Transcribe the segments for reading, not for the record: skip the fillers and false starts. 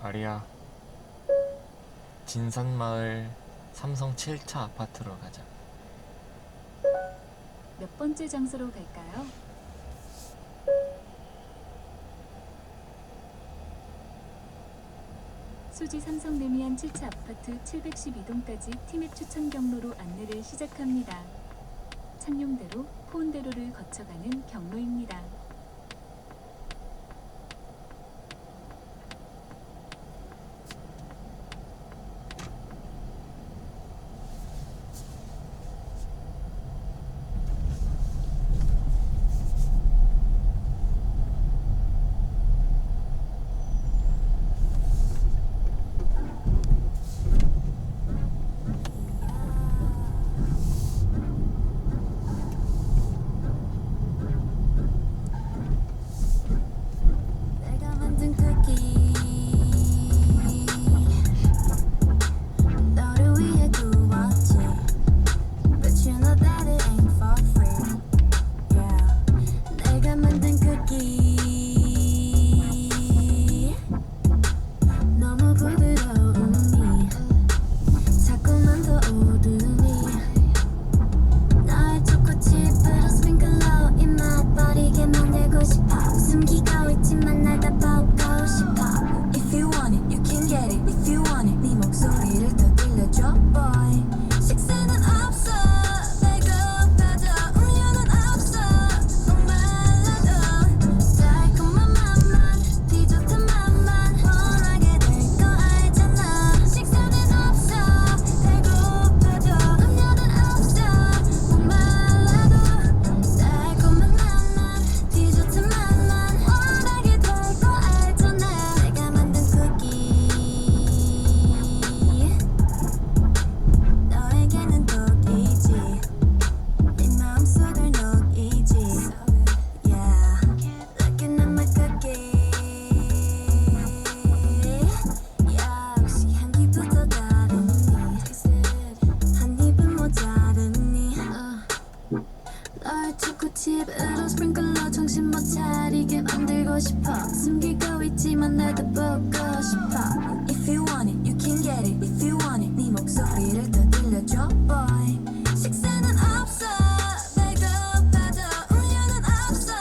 아리야, 진산마을 삼성 7차 아파트로 가자. 몇 번째 장소로 갈까요? 수지 삼성 레미안 7차 아파트 712동까지 티맵 추천 경로로 안내를 시작합니다. 창룡대로, 포온대로를 거쳐가는 경로입니다. 내가 만든 쿠키 너를 위해 구웠지 But you know that it ain't for free Yeah 내가 만든 쿠키 너무 부드러우니 자꾸만 더 오르니 나의 초코칩으로 스프링클러 입맛 버리게 만들고 싶어 숨기고 있지만 날 다 보고 싶어 If you want it, you can get it If you want it, 네 목소리를 더 들려줘 boy 식사는 없어 배고파져 음료는 없어 목말라도 달콤한 맛만 디저트 맛만 원하게 될 거 알잖아 식사는 없어 배고파져 음료는 없어 목말라도 달콤한 맛만 디저트 맛만 원하게 될 거 알잖아 내가 만든 쿠키 너에게는 독이지 네 마음속을 녹이지 Yeah Looking at my cookie 역시 향기부터 다르니 한 입은 모자르니 너의 초코칩으로 스프링클러 정신 못 차리게 만들고 싶어 숨기고 있지만 날 더 보고 싶어 If you want it, you can get it If you want it, 네 목소리를 더 들려줘 boy 식사는 없어 배고파져 음료는 없어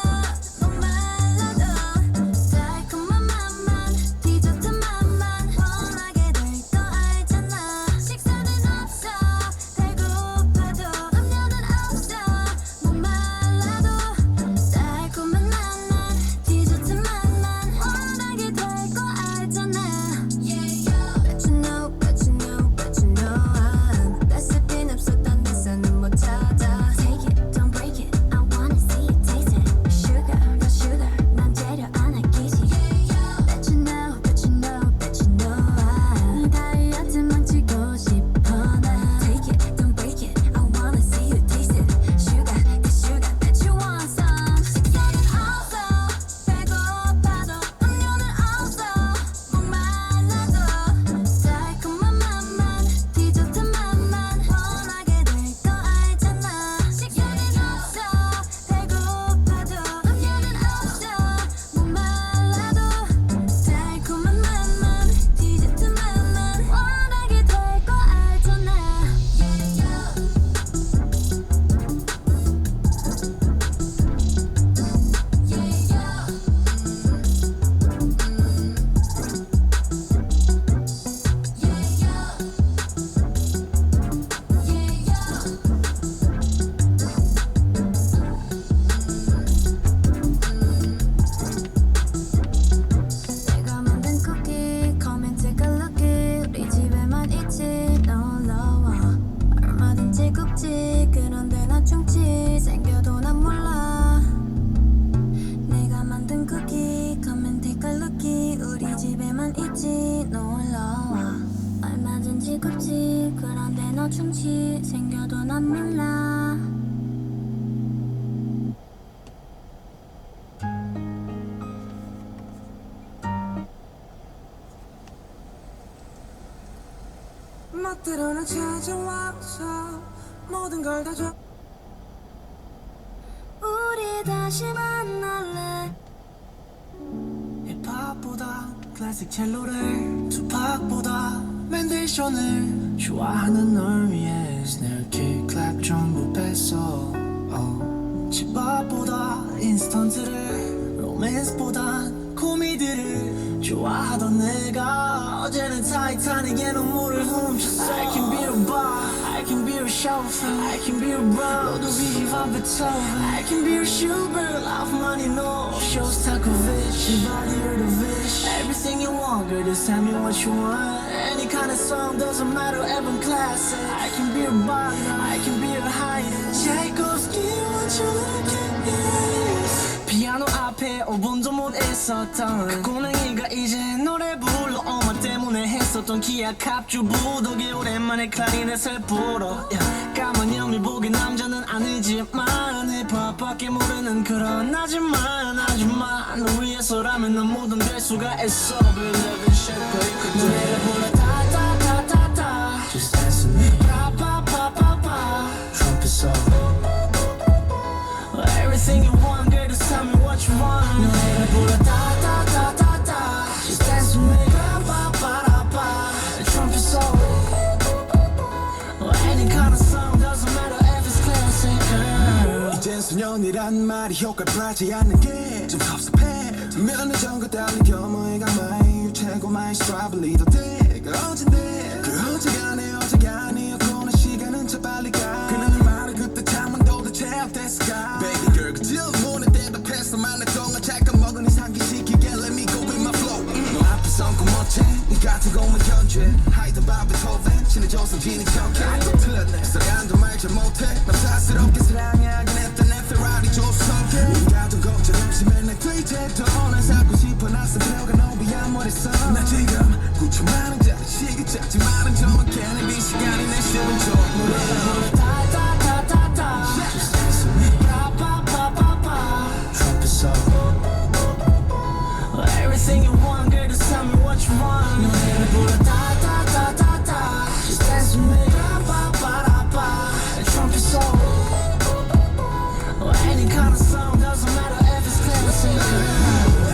목말라도 달콤한 맛만 디저트 맛만 원하게 될 거 알잖아 식사는 없어 배고파져 음료는 없어 목말라도 달콤한 맛만 디저트 맛만 원하게 될 거 알잖아 But you know, but you know, but you know 레시피는 없었던 데서는 못 찾아 Take it, don't break it I wanna see you taste it Sugar, 더 sugar 난 재료 안 아끼지 Bet you know, bet you know, bet you know 네 다이어트 망치고 싶어 나 Take it, don't break it I wanna see you taste it Sugar, 그 sugar bet you want some 식사는 없어 배고파도 음료는 없어 목말라도 달콤한 맛만 디저트 맛만 원하게 될 거 알잖아 식사는 없어 배고파도 음료는 없어 목말라도 달콤한 맛만 디저트 맛만 원하게 될 거 알잖아 내가 만든 쿠키 Come and take a look it 우리 집에만 있지 놀러와 얼마든지 굽지 그런데 나 충치 생겨도 난 몰라 내가 만든 쿠키 Come and take a look it 우리 집에만 있지 놀러와 얼마든지 굽지 그런데 너 충치 생겨도 난 몰라 멋대로는 찾아와서 모든 걸 다 줘. 우리 다시 만날래 힙합보다 클래식 첼로를 투팍보다 맨데이션을 좋아하는 널 위해 스네어킥 클랩 전부 뺐어 집 앞보다 인스턴트를 로맨스보단 코미디를 좋아하던 내가 어제는 타이타닉의 눈물을 훔쳤어 I can be a bar, I can be a chauffeur I can be a bro, 로드위히 van Beethoven I can be a Schubert, Rachmaninoff Shostakovich, Vivaldi or the Wish Everything you want, girl, just tell me what you want Any kind of song, doesn't matter, even classic I can be a Wagner, I can be a Haydn Tchaikovsky, what you look at 피아노 앞에 5분도 못 있었던 그 꼬맹이가 이제 노래 불러 엄마 때문에 했었던 기아 갑주부 덕에 오랜만에 클라리넷을 불어 까만 연밀복의 남자는 아니지만 힙합밖에 모르는 그런 하지만 너 위해서라면 난 뭐든 될 수가 있어 Believe in shit break 노래를 불러 다다다다다 Just dance with me 파파파파파 Trumpet solo Everything you want, girl, just tell me what you want 노래를 불러 다다다다다 Just dance with me 빠빠빠라빠 Trumpet solo Any kind of song, doesn't matter if it's classic, girl 이젠 소년이란 말이 효과를 않는 게 좀 섭섭해 몇년 전과 달리 겸허해가 마이 최고 마이 스트라블리 더 돼 그 어젠데 그 어제가 아니었고 내 시간은 참 빨리 가 그는 말을 그때 참은 도대체 어땠을까 Baby girl 그 질문에 대답해서 만날 동안 잠깐 먹은 이 상기시키게 Let me go with my flow 너 앞에서 고멋해 네 같은 것만 현재 하이든 바 베토벤 친해져서 지니 척해 또 틀렸네 사랑도 말 잘 못해 남사스럽게 사랑하긴 했던 내 페라리 조성해 네가 좀 걱정 없이 맨날 트위터도 난 살고 싶어 난 사표가 너비야 뭐랬어 나 지금 9천만 원짜리 시계 작지만은 정확해 내 시간이 내 시간 줘 노래를 불러 다다다다다 Just dance with me 빠빠빠빠빠 Trumpet solo Everything you want, girl, just tell me what you want 노래를 불러 다다다다다 Just dance with me 빠빠빠라빠 Trumpet solo Any kind of song, doesn't matter if it's classic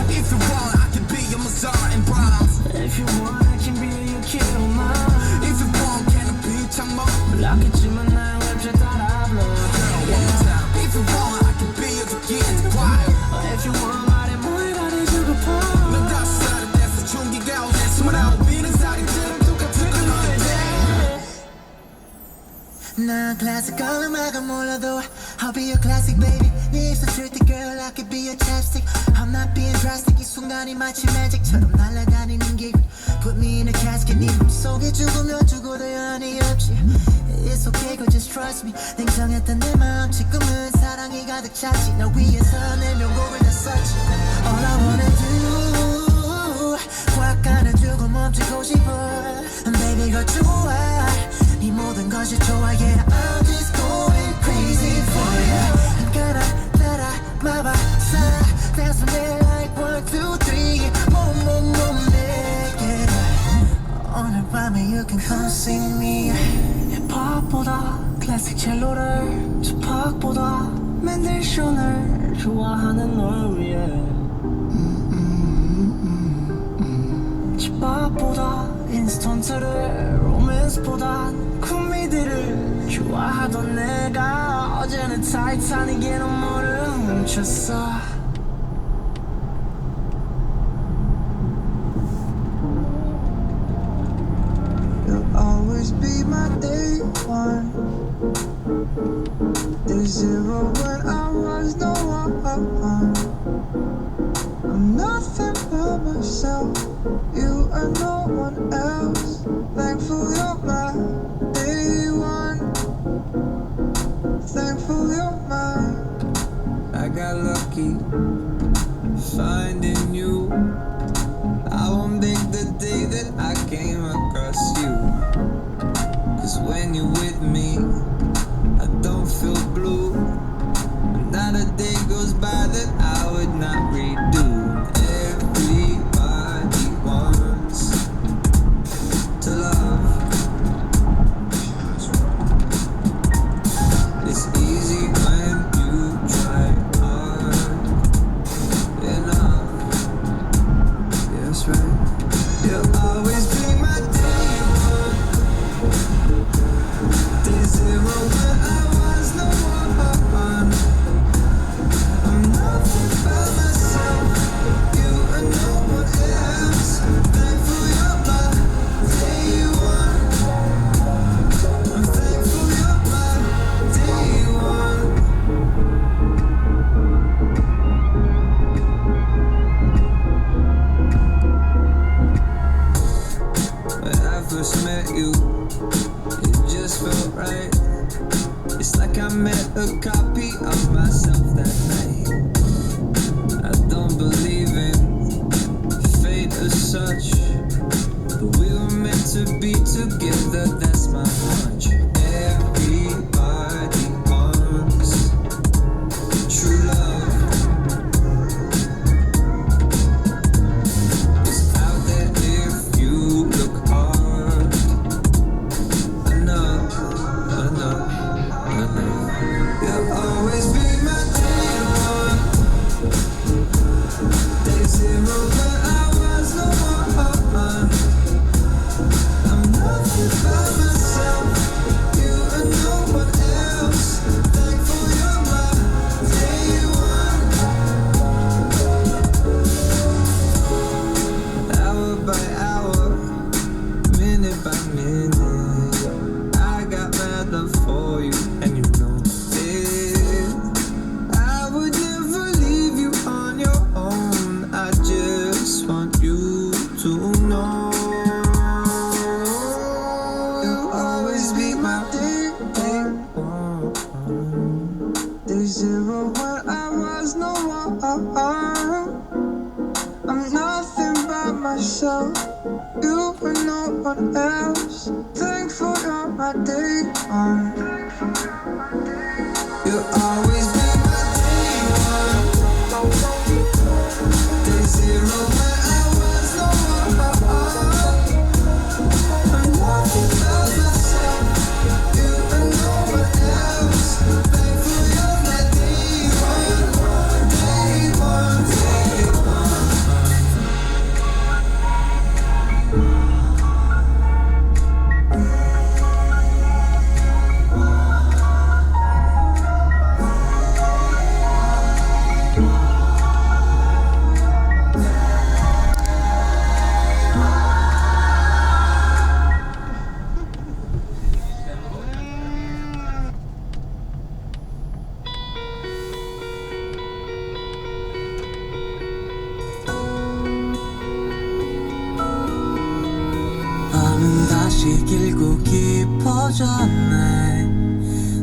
If you want I can be your Mozart and Brahms If you want, I can be your kid of mine If you want can I be 창모 몰랐겠지만 난 랩잘 따라 불러 Girl one more time If you want I can be your beginning choir If you want 말해 뭐에 가려주고파 넌 5살이 돼서 중기가 오대 29 살이 들은 똑같은 건 너인데 난 클래식한 음악은 몰라도 I'll be your classic baby 네 입술 칠때 girl I could be your chapstick I'm not being drastic 이 순간이 마치 매직처럼 날아다니는 기분 Put me in a casket 네 맘속에 죽으면 죽어도 여한이 없지 It's okay girl just trust me 냉정했던 내 마음 지금은 사랑이 가득 찼지 널 위해서 내 명곡을 다 썼지 All I wanna do 꽉 안아주고 멈추고 싶어 Baby girl 좋아 네 모든 것이 좋아 Yeah I'm just going crazy for you 가라 따라 마박사 Dance with me like 1, 2, 3 몸 내게 오늘 밤에 you can come see me 힙합보다 클래식 첼로를 투팍보다 맨데이션을 좋아하는 널 위해 집밥보다 인스턴트를 로맨스보단 코미디를 좋아하던 내가 어제는 타이타닉의 눈물을 훔쳤어 You'll always be my day one. Day zero when I was no one. I'm nothing but myself. You are no one else. Thankful you're my day one. Thankful you're mine. I got lucky finding you. I won't make the day that I came across you. 'Cause when you're with me, I don't feel blue. Not a day goes by that I would not redo. Everybody wants to love. It's easy when you try hard. always be my day one. Day zero when I was no one. I'm nothing by myself, you and no one else. Thankful you're my day one. I'm thankful you're my day one. When I first met you, it just felt right. It's like I met a copy of myself that night. I don't believe in fate as such, but we were meant to be together, that's my hunch. Everybody wants true love. It's out there if you look hard enough, enough, enough. You'll always be my day one. Day zero when I was no one. I'm nothing by myself, you and no one else. Thankful you're my day one. Hour by hour, minute by minute, I got mad love for you, and you know it. I would never leave you on your own. I just want you to know you'll always be my day one. Day zero when I was no one. I'm nothing by myself, you and no one else. Thankful you're my day one. You'll always be my day one. Day zero when I was no one. I'm nothing by myself, you and no one else. Thankful you're my day one. Day one, day one. 밤은 다시 길고 깊어졌네.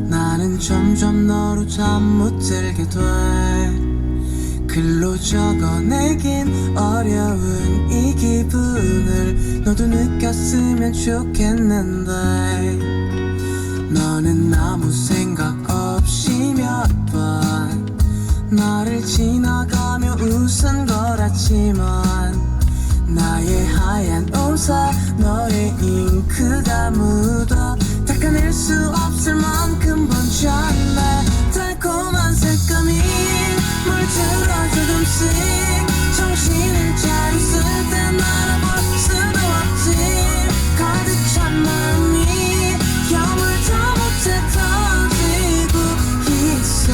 나는 점점 너로 잠 못 들게 돼. 글로 적어내긴 어려운 이 기분을 너도 느꼈으면 좋겠는데. 너는 아무 생각 없이 몇 번 나를 지나가며 웃은 거랐지만 나의 하얀 옷에 너의 잉크가 묻어 닦아낼 수 없을 만큼 번졌네. 달콤한 색감이 물들어 조금씩 정신을 차렸을 땐 알아볼 수도 없지. 가득 찬 마음이 여물다 못해 터지고 있어.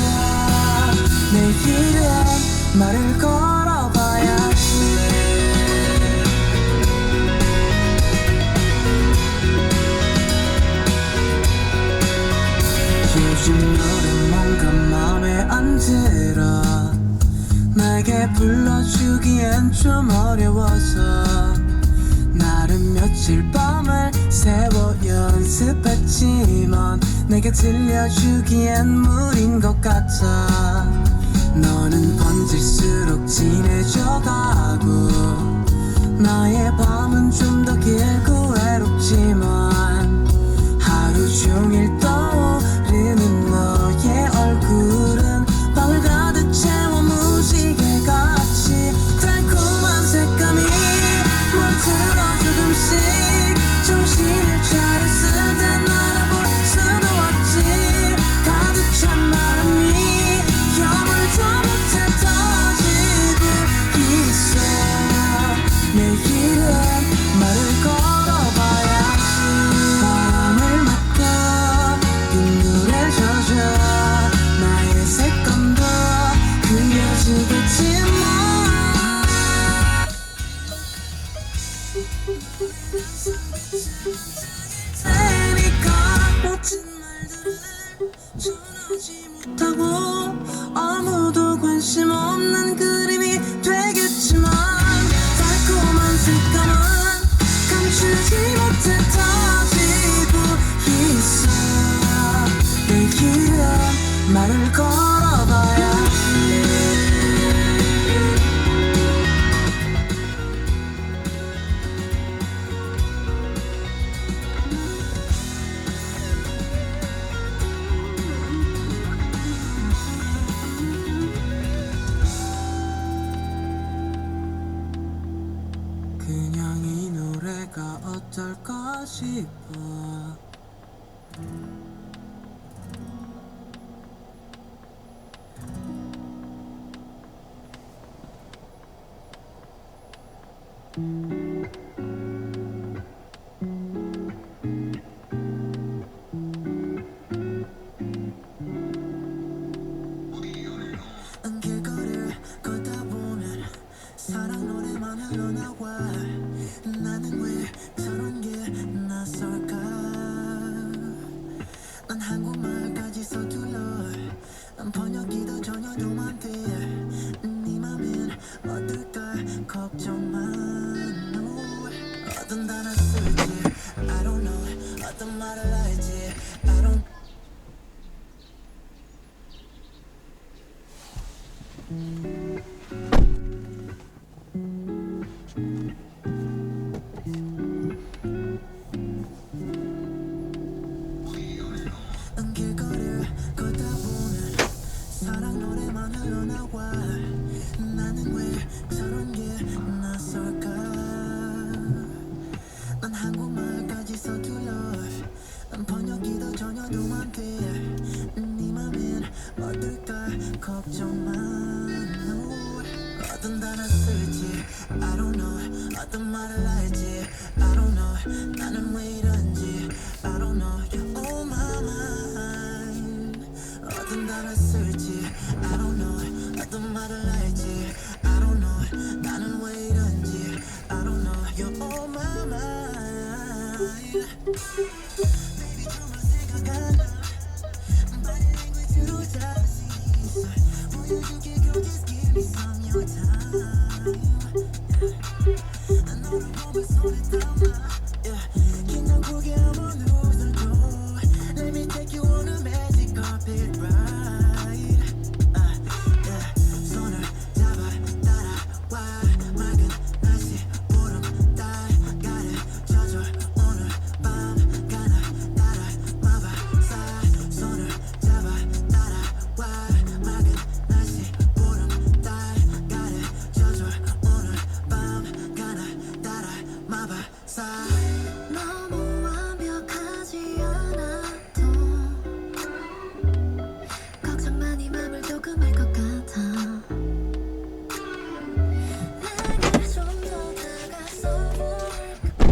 내일은 말을 걸어봐야지. 요즘 노래 뭔가 맘에 안 들어. 내게 불러주기엔 좀 어려워서 나름 며칠 밤을 새워 연습했지만 내게 들려주기엔 무리인 것 같아. 너는 번질수록 진해져가고 나의 밤은 좀 더 길고 외롭지만 하루 종일 떠오르는 너의 얼굴은 방을 가득 채워 무지개같이. 달콤한 색감이 물들어 조금씩 정신을 차렸을 땐 알아볼 수도 없지. 가득 찬 마음이 여물다 못해 터지고 있어. 내일은 말 세니까 멋진 말들을 전하지 못하고 아무도 관심 없는 그림이 되겠지만 달콤한 색감은 감추지 못해 터지고 있어. 내 이름 말을 걸어봐야 그냥 이 노래가 어떨까 싶어. 길거리를 걷다 보면 사랑 노래만 흘러나와. 나는 왜 저런 게 낯설까. 난 한국말까지 서툴러. 난 번역기도 전혀 도움 안 돼. 네 맘엔 어떨까 걱정만. 어떤 단어 쓸지 I don't know. 어떤 말을 할지 I don't. 길거리를 걷다 보면 사랑 노래만 흘러나와. 나는 왜 저런 게 낯설까. 난 한국말까지 서툴러. 난 번역기도 전혀 도움 안 돼. 네 맘엔 어떨까 걱정만. 어떤 단어 쓸지 I don't know. 어떤 말을 할지 I don't know. 나는 왜 이런지 I don't know. You're on my mind. 어떤 단어 쓸지 I don't know. 어떤 말을 할지 I don't know. 나는 왜 이런지 I don't know. You're on my mind. Baby 정말 생각 안 나. Body language로 잡을 수 있어. 보여줄게 girl just give me some your time. 난 너를 보면 손에 담아. 긴장하게 한번 웃어줘. Let me take you on a magic carpet ride. 손을 잡아 따라와. 맑은 날씨 보름 달 가르쳐줘. 오늘 밤 가나 따라 마법사. 손을 잡아 따라와. 맑은 날씨 보름 달 가르쳐줘. 오늘 밤 가나 따라 마법사. 너무 완벽하지 않아도 걱정만이 맘을 조금 알 것 같아. 내게 좀 더 다가서 볼까.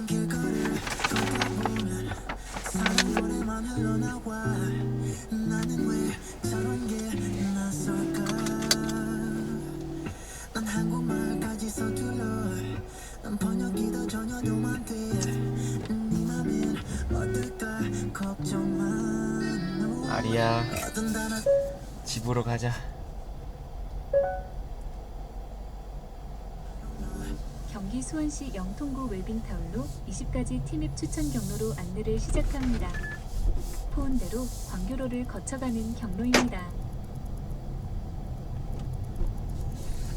길거리를 걷다 보면 사랑 노래만 흘러나와. 나는 왜 저런 게 낯설까. 난 한국말까지 서툴러. 난 번역기도 전혀 도움 안 돼. 네 맘엔 어떨까 걱정만 아리야, 집으로 가자. 경기 수원시 영통구 웰빙타운로 20가지 팀앱 추천 경로로 안내를 시작합니다. 포운대로 광교로를 거쳐가는 경로입니다.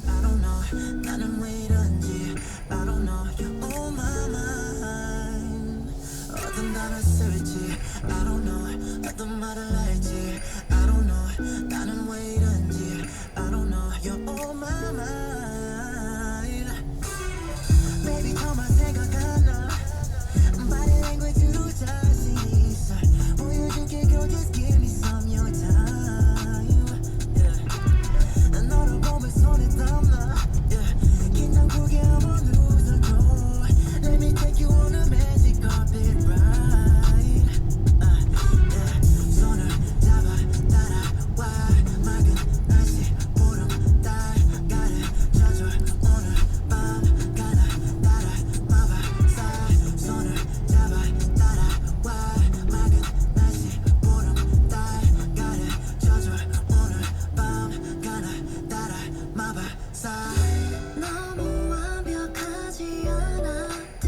I don't know 나는 왜 이런지 I don't know you're on my mind 어떤 단어 쓸지 I don't know 어떤 말을 할지 I don't know 나는 왜 이런지 I don't know you're on my mind Baby 정말 생각 안 나 Body language로 자신 있어 보여줄게 girl just give me some your time yeah. 난 너를 보면 손에 땀나 yeah. 긴장되게 한번 웃어줘 Let me take you on a magic carpet ride yeah. 손을 잡아 따라와 맑은 날씨 보름 달 가르쳐줘 오늘 밤 가나 따라 마법사 손을 잡아 따라와 맑은 날씨 보름 달 가르쳐줘 오늘 밤 가나 따라 마법사 너무 완벽하지 않아도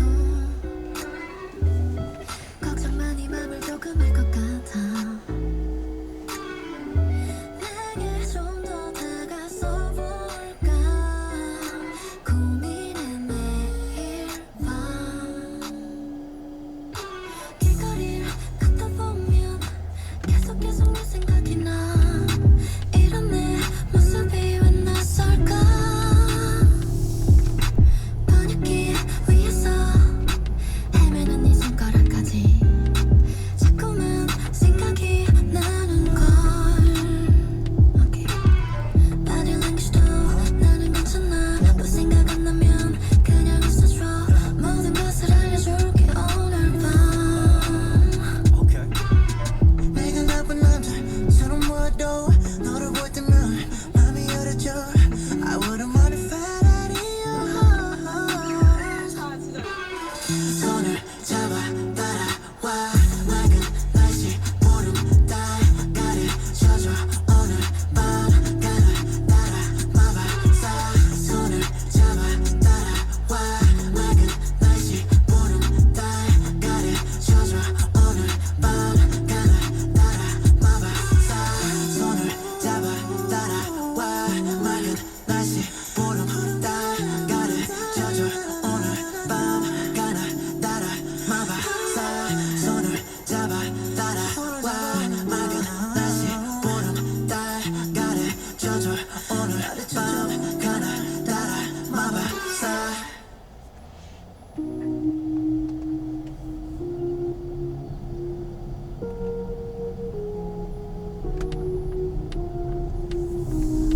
걱정만이 맘을 조금 알 것 같아 내게 좀 더 다가서 볼까 고민해 매일 밤 길거리를 걷다 보면 계속 내 생각이 나 이런 내 모습이 왜 낯설까 번역기 위에서 헤매는 네 손가락까지 자꾸만 생각이 나는걸 okay. Body language도 나는 괜찮아 또 생각 안 나면 그냥 있어줘 모든 것을 알려줄게 오늘 밤 okay. 내가 나쁜 남자처럼 보여도 너를 볼 때면 맘이 열어져 I wouldn't want to fight out of your heart 손을 잡아 따라와 맑은 날씨 보름 달 가르쳐줘 오늘 밤 가나 따라 마법사 손을 잡아 따라와 맑은 날씨 보름 달 가르쳐줘 오늘 밤 가나 따라 마법사 손을 잡아 따라와 맑은 날씨 보름 달 가르쳐줘 오늘 밤 가나 따라 마법사 손을 잡아 따라와 맑은 날씨 보름 달 가르쳐줘 오늘 밤 가나 따라 마법사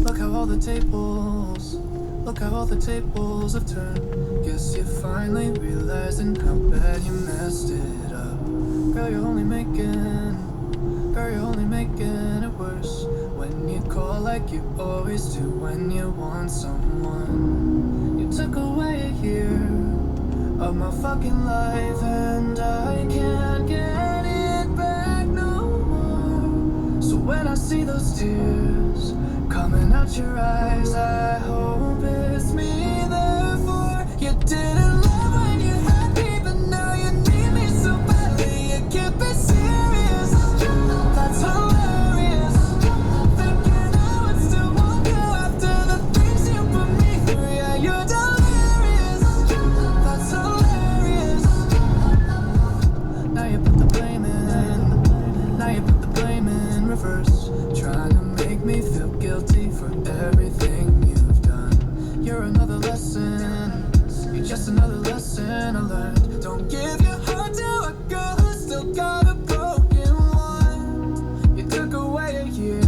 Look how all the tables have turned. Guess you're finally realizing how bad you messed it up. Girl, you're only making it worse. When you call like you always do when you want someone. You took away a year of my fucking life and I can't get it back no more. So when I see those tears coming out your eyes, I hope it's me. Therefore, you didn't love when you had me, but now you need me so badly. You can't be serious. That's hilarious. Thinking I would still want you after the things you put me through. Yeah, you're delirious. That's hilarious. Now you put the blame in. Now you put the blame in reverse. Trying to make me feel guilty for everything you've done. You're another lesson. You're just another lesson I learned. Don't give your heart to a girl who's still got a broken one. You took away a year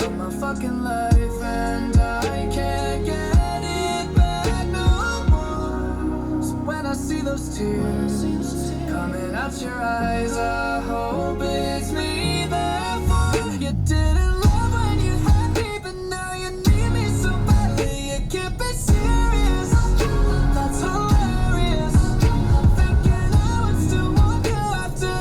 of my fucking life and I can't get it back no more. So when I see those tears coming out your eyes, I hope it's me. Therefore, you didn't love when you had me, but now you need me so badly. You can't be serious. That's hilarious. Thinking I would still want you after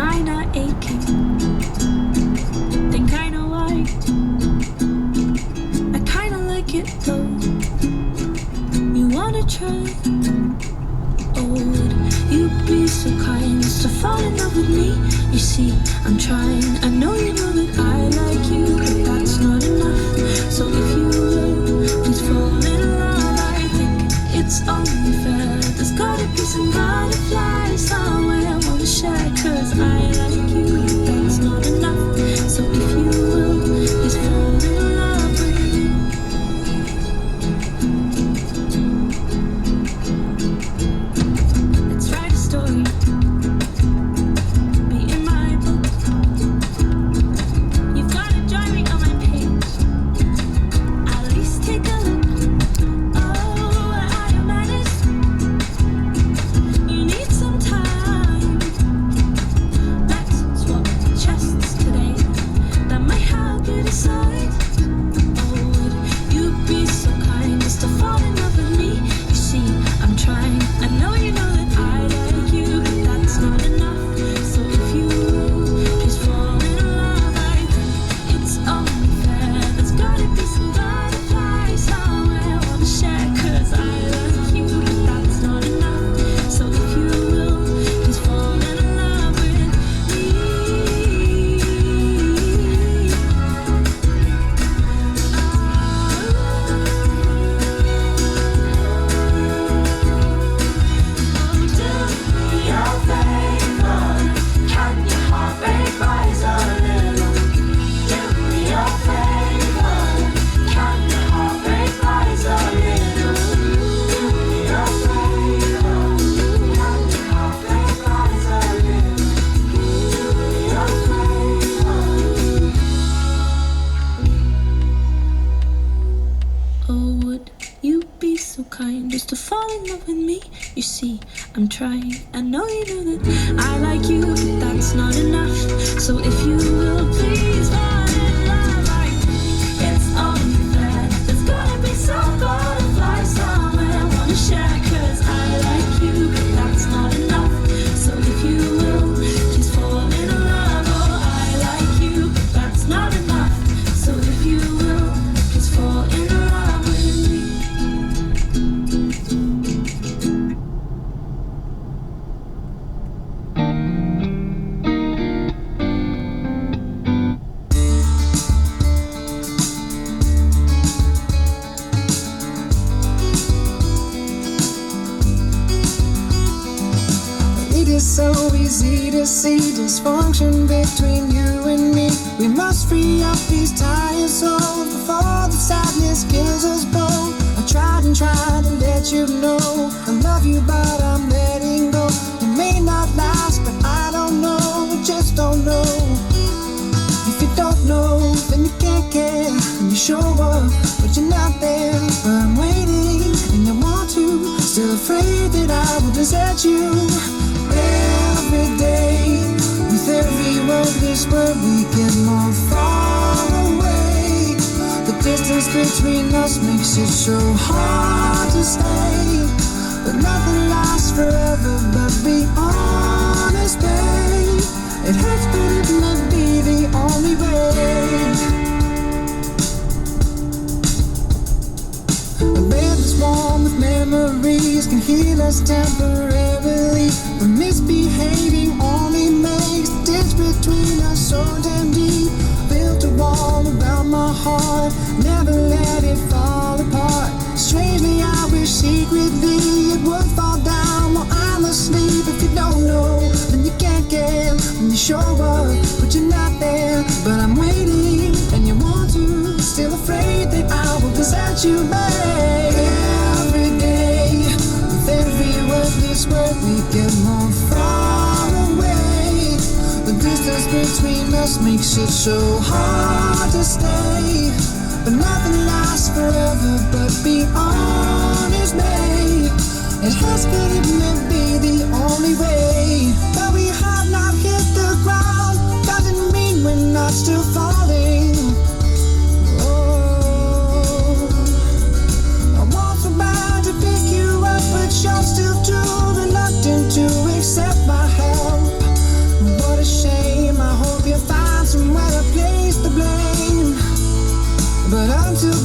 mine are aching. Think I know why. I kinda like it though. You wanna try? Oh, would you be so kind as to fall in love with me? You see, I'm trying. I know you know that I like you, but that's not enough. So if you will, please fall in love. I think it's only fair. There's gotta be some butterflies somewhere I wanna share. 'Cause I like you, but that's not enough. So if you will, please fall in love with me. Let's write a story. Be in my book. You've gotta join me on my page. At least take a look. Oh, I am honest. You need some time. Let's swap chests today. That might help you decide. Oh, would you be so kind as to fall in love with me? You see, I'm trying. I know you know that I like you, but that's not enough. So if you please fall in love, I think it's only fair. There's gotta be some butterflies somewhere I wanna share. 'Cause I like you, but that's not enough. So if you will, please fall in love with me. Oh, would you be so kind just to fall in love with me? You see, I'm trying. I know you know that I like you, but that's not enough. So if you will, please fall in love. I think it's only fair. There's gotta be some butterflies somewhere I wanna share. 'Cause I like you, but that's not enough. So if you will, please fall in love. Oh, I like you, but that's not enough. So if you will, please fall in love with me. It is so easy to see dysfunction between you and me. We must free up these tired souls before the sadness kills us both. I tried and tried to let you know I love you, but I'm letting go. It may not last, but I don't know. I just don't know. If you don't know, then you can't care. And you show up, but you're not there. But I'm waiting, and you want to. Still afraid that I will desert you. Every day, with every word whispered, we get more far away. The distance between us makes it so hard to stay. But nothing lasts forever, but be honest, babe. It hurts, but it must be the only way. A bed that's warm with memories can heal us temporarily. But misbehaving only makes the ditch between us so damn deep. Built a wall around my heart, never let it fall apart. Strangely, I wish secretly it would fall down while I'm asleep. If you don't know, then you can't care. When you show up, but you're not there. But I'm waiting, and you want to. Still afraid that I will desert you, babe. Every day, with every wordless word, we get more far away. The distance between us makes it so hard to stay. But nothing lasts forever, but be honest, babe. It hurts, but it may be the only way. That we have not hit the ground doesn't mean we're not still falling. You're still too reluctant to accept my help. What a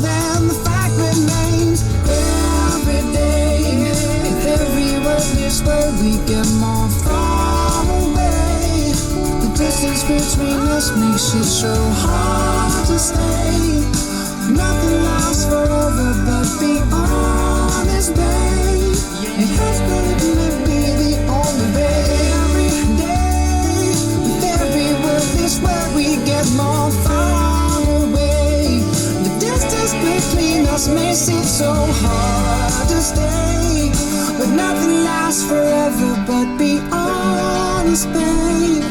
then the fact remains every day. With every word is where we get more far away. The distance between us makes it so hard to stay. Nothing lasts forever but be honest, babe. It has been maybe the only way. Every day, with every word is where we get more far away. The distance between us may seem so hard to stay, but nothing lasts forever but be honest, babe.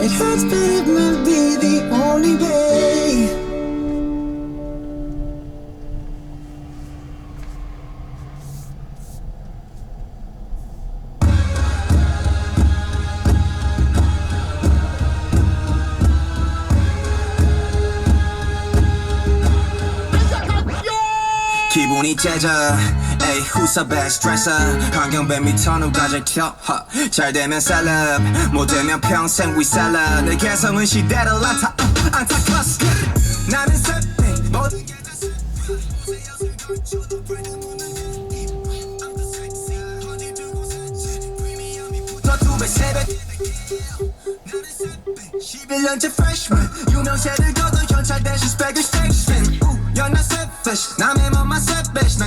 It hurts, but it may be the only way. 기분이 째져 에이 후섭에 스트레스 환경배 밑터 누가 잘 켜 잘 되면 셀럽 못 되면 평생 we 셀럽 내 개성은 시대를 안타커스 나는 셋 모든 게 다 너두배 세배 11년째 freshman 유명세를 거둔 현찰 대신 스펙을 스택스핀 You're not selfish 남의 맘만 selfish